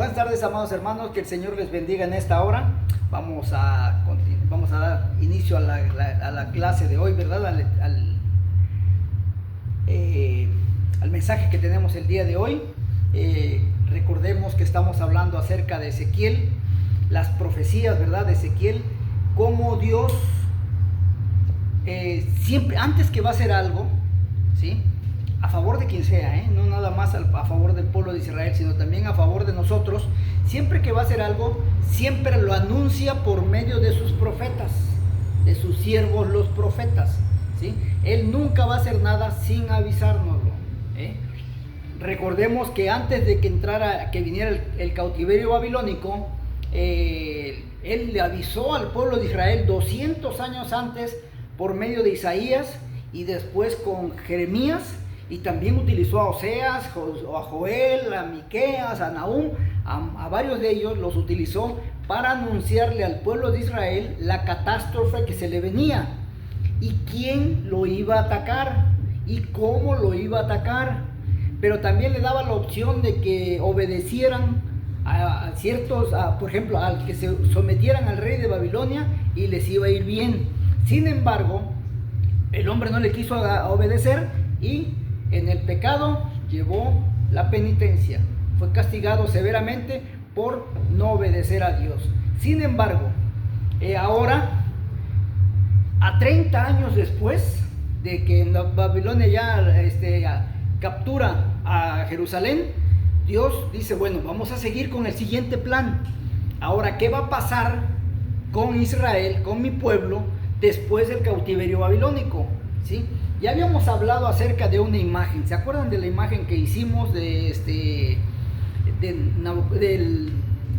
Buenas tardes, amados hermanos, que el Señor les bendiga en esta hora. Vamos a dar inicio a la clase de hoy, ¿verdad? Al mensaje que tenemos el día de hoy. Recordemos que estamos hablando acerca de Ezequiel, las profecías, ¿verdad? De Ezequiel, cómo Dios siempre, antes que va a hacer algo, ¿sí?, a favor de quien sea, no nada más a favor del pueblo de Israel, sino también a favor de nosotros, siempre que va a hacer algo, siempre lo anuncia por medio de sus profetas, de sus siervos los profetas, ¿sí? Él nunca va a hacer nada sin avisárnoslo, Recordemos que antes de que viniera el cautiverio babilónico, él le avisó al pueblo de Israel 200 años antes por medio de Isaías y después con Jeremías. Y también utilizó a Oseas, a Joel, a Miqueas, a Nahum, a varios de ellos los utilizó para anunciarle al pueblo de Israel la catástrofe que se le venía y quién lo iba a atacar y cómo lo iba a atacar. Pero también le daba la opción de que obedecieran a ciertos, por ejemplo, al que se sometieran al rey de Babilonia y les iba a ir bien. Sin embargo, el hombre no le quiso obedecer y en el pecado llevó la penitencia, fue castigado severamente por no obedecer a Dios. Sin embargo, ahora, a 30 años después de que Babilonia ya captura a Jerusalén, Dios dice, bueno, vamos a seguir con el siguiente plan. Ahora, ¿qué va a pasar con Israel, con mi pueblo, después del cautiverio babilónico? ¿Sí? Ya habíamos hablado acerca de una imagen. ¿Se acuerdan de la imagen que hicimos de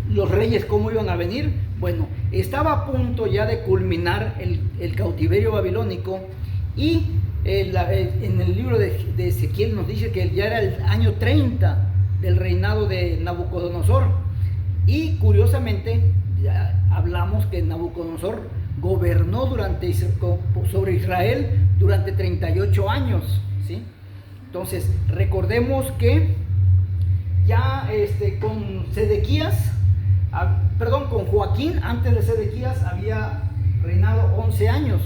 los reyes, cómo iban a venir? Bueno, estaba a punto ya de culminar el cautiverio babilónico y en el libro de Ezequiel nos dice que ya era el año 30 del reinado de Nabucodonosor. Y curiosamente, ya hablamos que Nabucodonosor gobernó sobre Israel durante 38 años, ¿sí? Entonces, recordemos que ya con Joaquín, antes de Sedequías, había reinado 11 años.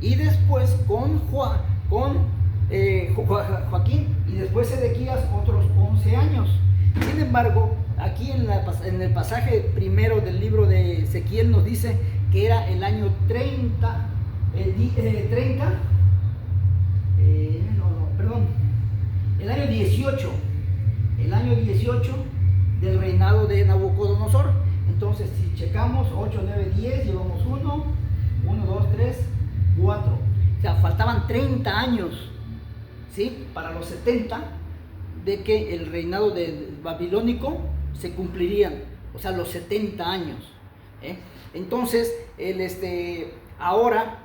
Y después con Joaquín y después Sedequías otros 11 años. Sin embargo, aquí en el pasaje primero del libro de Ezequiel nos dice que era el año 30, el año 18, del reinado de Nabucodonosor. Entonces, si checamos 8, 9, 10, llevamos 1, 2, 3, 4. O sea, faltaban 30 años, ¿sí?, para los 70 de que el reinado babilónico se cumplirían, o sea, los 70 años. Entonces, ahora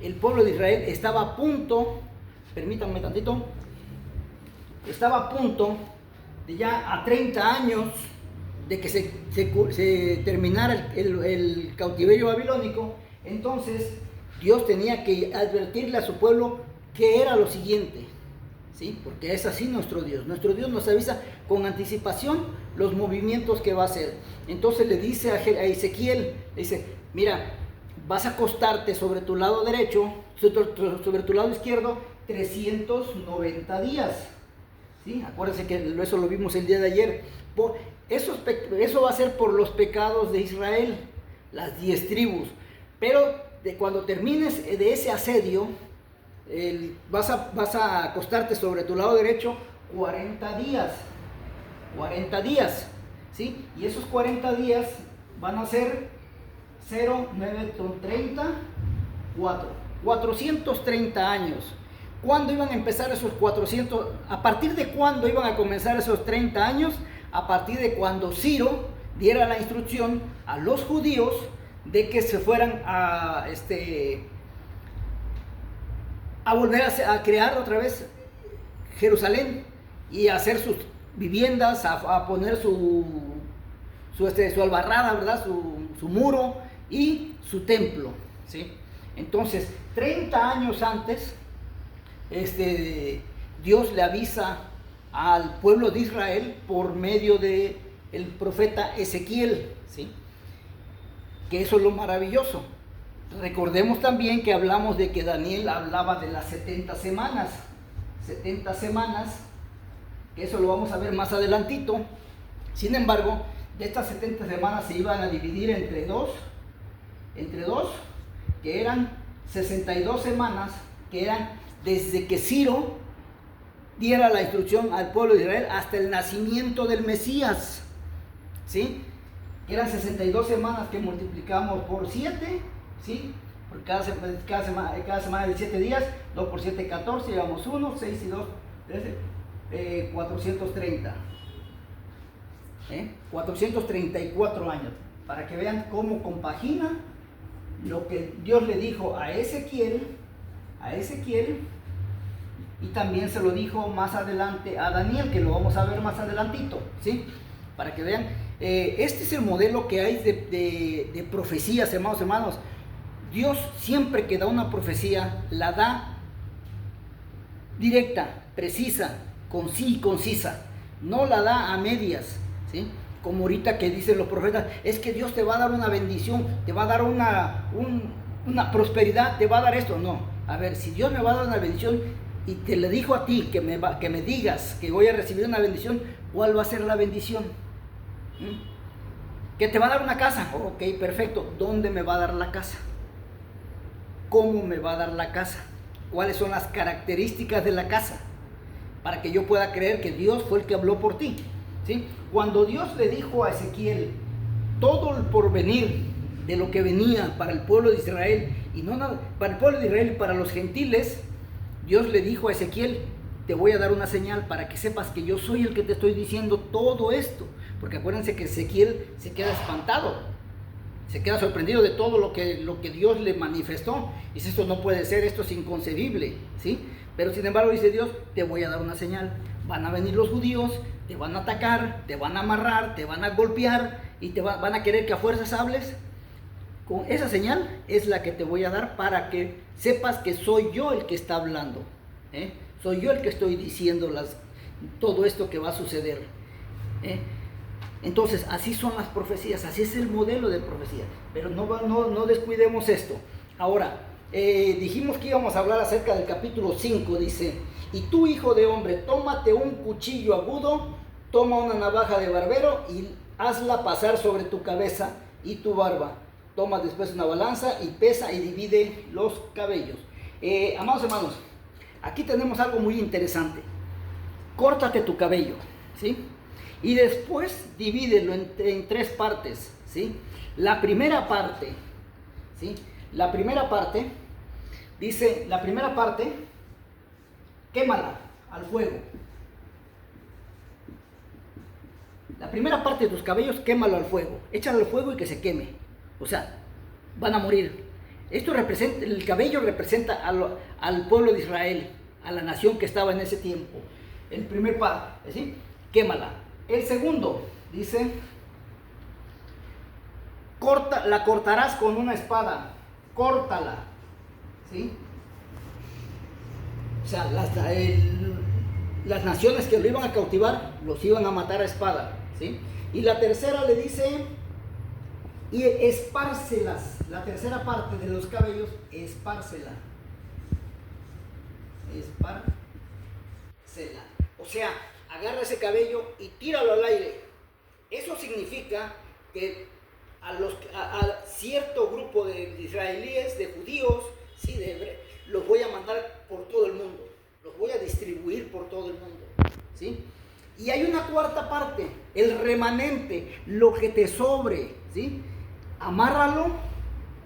el pueblo de Israel estaba a punto, permítanme tantito, estaba a punto de ya a 30 años de que se terminara el cautiverio babilónico. Entonces, Dios tenía que advertirle a su pueblo que era lo siguiente, ¿sí? Porque es así nuestro Dios. Nuestro Dios nos avisa con anticipación los movimientos que va a hacer. Entonces le dice a Ezequiel, dice, mira, vas a acostarte sobre tu lado derecho, sobre tu lado izquierdo, 390 días. ¿Sí? Acuérdense que eso lo vimos el día de ayer. Eso va a ser por los pecados de Israel, las 10 tribus. Pero cuando termines de ese asedio, vas a acostarte sobre tu lado derecho 40 días. 40 días, ¿sí? Y esos 40 días van a ser 0, 9, 30, 430 años. ¿Cuándo iban a empezar esos 400? ¿A partir de cuándo iban a comenzar esos 30 años? A partir de cuando Ciro diera la instrucción a los judíos de que se fueran a volver a crear otra vez Jerusalén y a hacer sus viviendas, a poner su albarrada, ¿verdad? Su muro y su templo, ¿sí? Entonces, 30 años antes, Dios le avisa al pueblo de Israel por medio de el profeta Ezequiel, ¿sí? Que eso es lo maravilloso. Recordemos también que hablamos de que Daniel hablaba de las 70 semanas, que eso lo vamos a ver más adelantito. Sin embargo, de estas 70 semanas se iban a dividir entre dos, que eran 62 semanas, que eran desde que Ciro diera la instrucción al pueblo de Israel hasta el nacimiento del Mesías, ¿sí? Que eran 62 semanas que multiplicamos por 7, ¿sí? Por cada semana de 7 días, 2 por 7, 14, llevamos 1, 6 y 2, 13, 430. 434 años, para que vean cómo compagina lo que Dios le dijo a Ezequiel, y también se lo dijo más adelante a Daniel, que lo vamos a ver más adelantito, ¿sí? Para que vean, este es el modelo que hay de profecías, hermanos. Dios siempre que da una profecía, la da directa, precisa, concisa, no la da a medias, ¿sí? Como ahorita que dicen los profetas, es que Dios te va a dar una bendición, te va a dar una prosperidad, te va a dar esto. No, a ver, si Dios me va a dar una bendición y te le dijo a ti que me digas que voy a recibir una bendición, ¿cuál va a ser la bendición? ¿Que te va a dar una casa? Ok, perfecto. ¿Dónde me va a dar la casa? ¿Cómo me va a dar la casa? ¿Cuáles son las características de la casa? Para que yo pueda creer que Dios fue el que habló por ti, ¿sí? Cuando Dios le dijo a Ezequiel todo el porvenir de lo que venía para el pueblo de Israel, y no para el pueblo de Israel y para los gentiles, Dios le dijo a Ezequiel, te voy a dar una señal para que sepas que yo soy el que te estoy diciendo todo esto. Porque acuérdense que Ezequiel se queda espantado, se queda sorprendido de todo lo que Dios le manifestó. Dice, esto no puede ser, esto es inconcebible, ¿sí? Pero sin embargo dice Dios, te voy a dar una señal. Van a venir los judíos, te van a atacar, te van a amarrar, te van a golpear y van a querer que a fuerzas hables. Con esa señal es la que te voy a dar para que sepas que soy yo el que está hablando, ¿eh? Soy yo el que estoy diciendo todo esto que va a suceder, ¿eh? Entonces, así son las profecías, así es el modelo de profecía. Pero no descuidemos esto. Ahora, dijimos que íbamos a hablar acerca del capítulo 5, dice, y tú, hijo de hombre, tómate un cuchillo agudo, toma una navaja de barbero y hazla pasar sobre tu cabeza y tu barba. Toma después una balanza y pesa y divide los cabellos. Amados hermanos, aquí tenemos algo muy interesante. Córtate tu cabello, ¿sí? Y después divídelo en 3 partes, ¿sí? La primera parte, ¿sí? Dice, la primera parte, quémala al fuego. La primera parte de tus cabellos, quémalo al fuego. Échalo al fuego y que se queme. O sea, van a morir. El cabello representa al pueblo de Israel, a la nación que estaba en ese tiempo. El primer parte, ¿sí? Quémala. El segundo, dice, la cortarás con una espada, córtala, ¿sí? O sea, las naciones que lo iban a cautivar, los iban a matar a espada, ¿sí? Y la tercera le dice, y espárcelas, la tercera parte de los cabellos, espárcela. O sea, agarra ese cabello y tíralo al aire. Eso significa que a cierto grupo de israelíes, de judíos, ¿sí? Los voy a mandar por todo el mundo. Los voy a distribuir por todo el mundo, ¿sí? Y hay una cuarta parte, el remanente, lo que te sobre, ¿sí? Amárralo,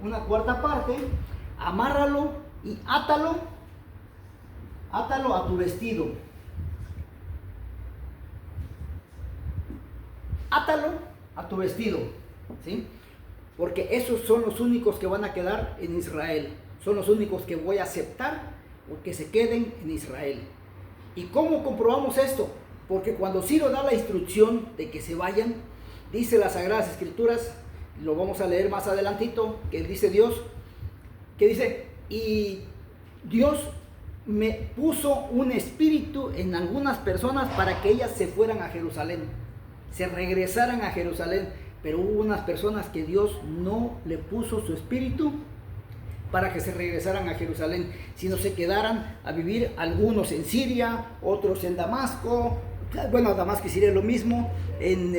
una cuarta parte, amárralo y átalo a tu vestido. Átalo a tu vestido, ¿sí? Porque esos son los únicos que van a quedar en Israel. Son los únicos que voy a aceptar o que se queden en Israel. ¿Y cómo comprobamos esto? Porque cuando Ciro da la instrucción de que se vayan, dice las Sagradas Escrituras, lo vamos a leer más adelantito, que dice Dios, que dice, y Dios me puso un espíritu en algunas personas para que ellas se fueran a Jerusalén. se regresaran a Jerusalén, pero hubo unas personas que Dios no le puso su espíritu para que se regresaran a Jerusalén, sino se quedaran a vivir, algunos en Siria, otros en Damasco, bueno, Damasco y Siria es lo mismo, en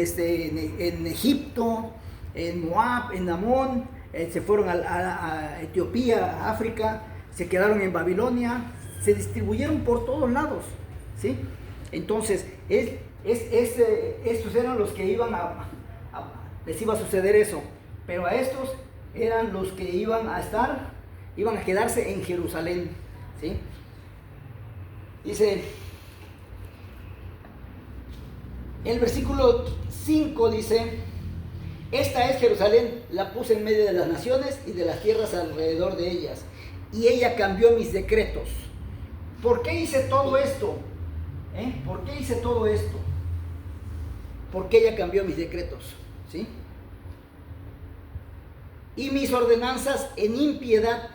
Egipto, en Moab, en Amón, se fueron a Etiopía, a África, se quedaron en Babilonia, se distribuyeron por todos lados, ¿sí? Entonces, estos eran los que les iba a suceder eso, pero a estos eran los que iban a quedarse en Jerusalén, ¿sí? Dice, el versículo 5 dice, esta es Jerusalén, la puse en medio de las naciones y de las tierras alrededor de ellas, y ella cambió mis decretos. ¿Por qué hice todo esto? ¿Por qué hice todo esto? Porque ella cambió mis decretos, ¿sí? Y mis ordenanzas en impiedad,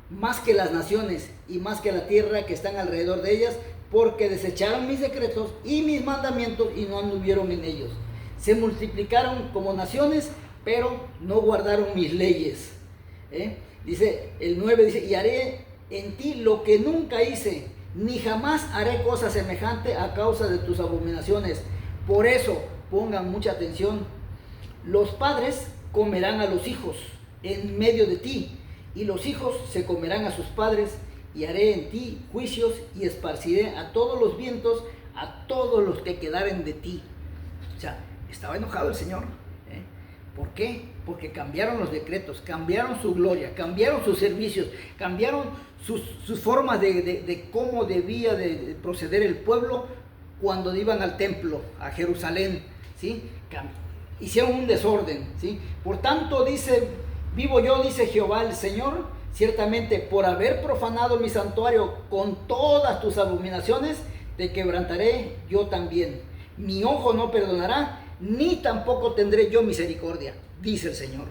más que las naciones y más que la tierra que están alrededor de ellas, porque desecharon mis decretos y mis mandamientos y no anduvieron en ellos. Se multiplicaron como naciones, pero no guardaron mis leyes. Dice el 9, dice, y haré en ti lo que nunca hice, ni jamás haré cosa semejante a causa de tus abominaciones. Por eso, pongan mucha atención, los padres comerán a los hijos en medio de ti, y los hijos se comerán a sus padres, y haré en ti juicios y esparciré a todos los vientos, a todos los que quedaren de ti. O sea, estaba enojado el Señor. ¿Por qué? Porque cambiaron los decretos, cambiaron su gloria, cambiaron sus servicios, cambiaron sus formas de cómo debía de proceder el pueblo cuando iban al templo, a Jerusalén, ¿sí? Hicieron un desorden, ¿sí? Por tanto, dice, vivo yo, dice Jehová el Señor, ciertamente por haber profanado mi santuario con todas tus abominaciones, te quebrantaré yo también. Mi ojo no perdonará, ni tampoco tendré yo misericordia, dice el Señor.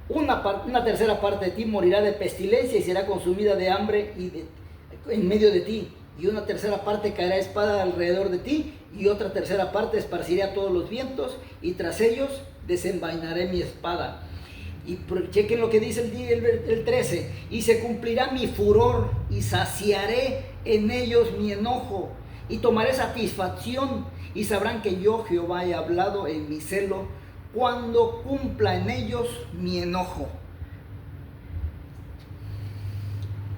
Una tercera parte de ti morirá de pestilencia y será consumida de hambre en medio de ti. Y una tercera parte caerá espada alrededor de ti, y otra tercera parte esparciré a todos los vientos, y tras ellos desenvainaré mi espada. Y chequen lo que dice el 13, y se cumplirá mi furor, y saciaré en ellos mi enojo, y tomaré satisfacción, y sabrán que yo Jehová he hablado en mi celo, cuando cumpla en ellos mi enojo.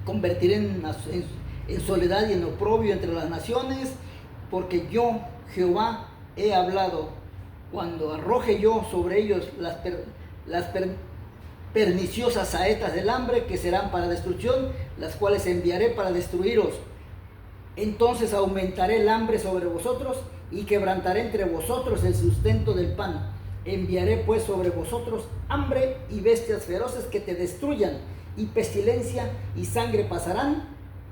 Convertiré en soledad y en oprobio entre las naciones, porque yo Jehová he hablado, cuando arroje yo sobre ellos las perniciosas saetas del hambre, que serán para destrucción, las cuales enviaré para destruiros. Entonces aumentaré el hambre sobre vosotros, y quebrantaré entre vosotros el sustento del pan. Enviaré pues sobre vosotros hambre y bestias feroces que te destruyan, y pestilencia y sangre pasarán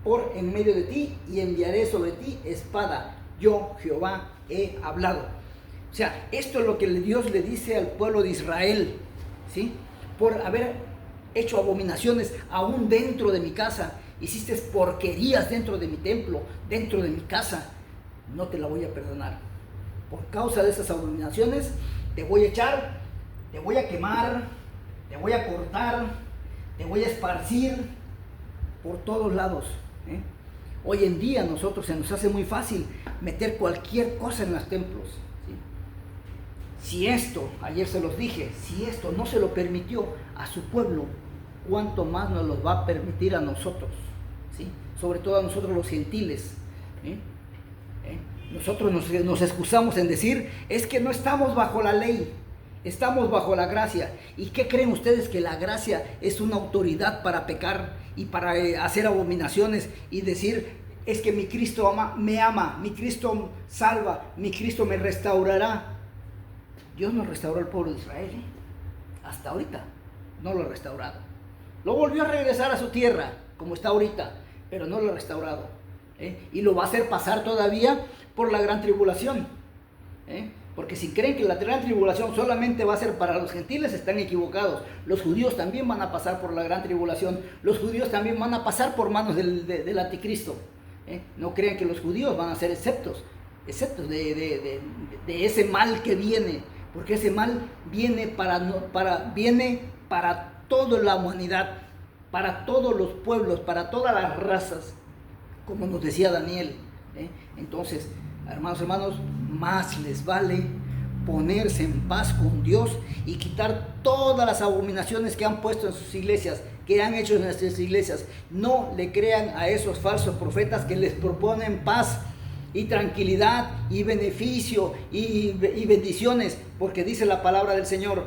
por en medio de ti, y enviaré sobre ti espada. Yo Jehová he hablado. O sea, esto es lo que Dios le dice al pueblo de Israel, ¿sí? Por haber hecho abominaciones aún dentro de mi casa. Hiciste porquerías dentro de mi templo, dentro de mi casa. No te la voy a perdonar. Por causa de esas abominaciones te voy a echar, te voy a quemar, te voy a cortar, te voy a esparcir por todos lados. Hoy en día nosotros se nos hace muy fácil meter cualquier cosa en los templos, ¿sí? Si esto, ayer se los dije, si esto no se lo permitió a su pueblo, ¿cuánto más nos lo va a permitir a nosotros? ¿Sí? Sobre todo a nosotros los gentiles. Nosotros nos excusamos en decir, es que no estamos bajo la ley, estamos bajo la gracia. ¿Y qué creen ustedes? Que la gracia es una autoridad para pecar y para hacer abominaciones y decir, es que mi Cristo me ama, mi Cristo salva, mi Cristo me restaurará. Dios no restauró al pueblo de Israel, hasta ahorita no lo ha restaurado. Lo volvió a regresar a su tierra, como está ahorita, pero no lo ha restaurado. Y lo va a hacer pasar todavía por la gran tribulación. Porque si creen que la gran tribulación solamente va a ser para los gentiles, están equivocados. Los judíos también van a pasar por la gran tribulación. Los judíos también van a pasar por manos del anticristo. No crean que los judíos van a ser exceptos. excepto de ese mal que viene, porque ese mal viene viene para toda la humanidad, para todos los pueblos, para todas las razas, como nos decía Daniel. Entonces, hermanos, más les vale ponerse en paz con Dios y quitar todas las abominaciones que han puesto en sus iglesias, que han hecho en nuestras iglesias. No le crean a esos falsos profetas que les proponen paz y tranquilidad y beneficio y bendiciones, porque dice la palabra del Señor: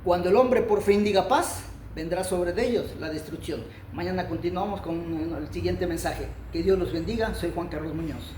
cuando el hombre por fin diga paz, vendrá sobre de ellos la destrucción. Mañana continuamos con el siguiente mensaje. Que Dios los bendiga. Soy Juan Carlos Muñoz.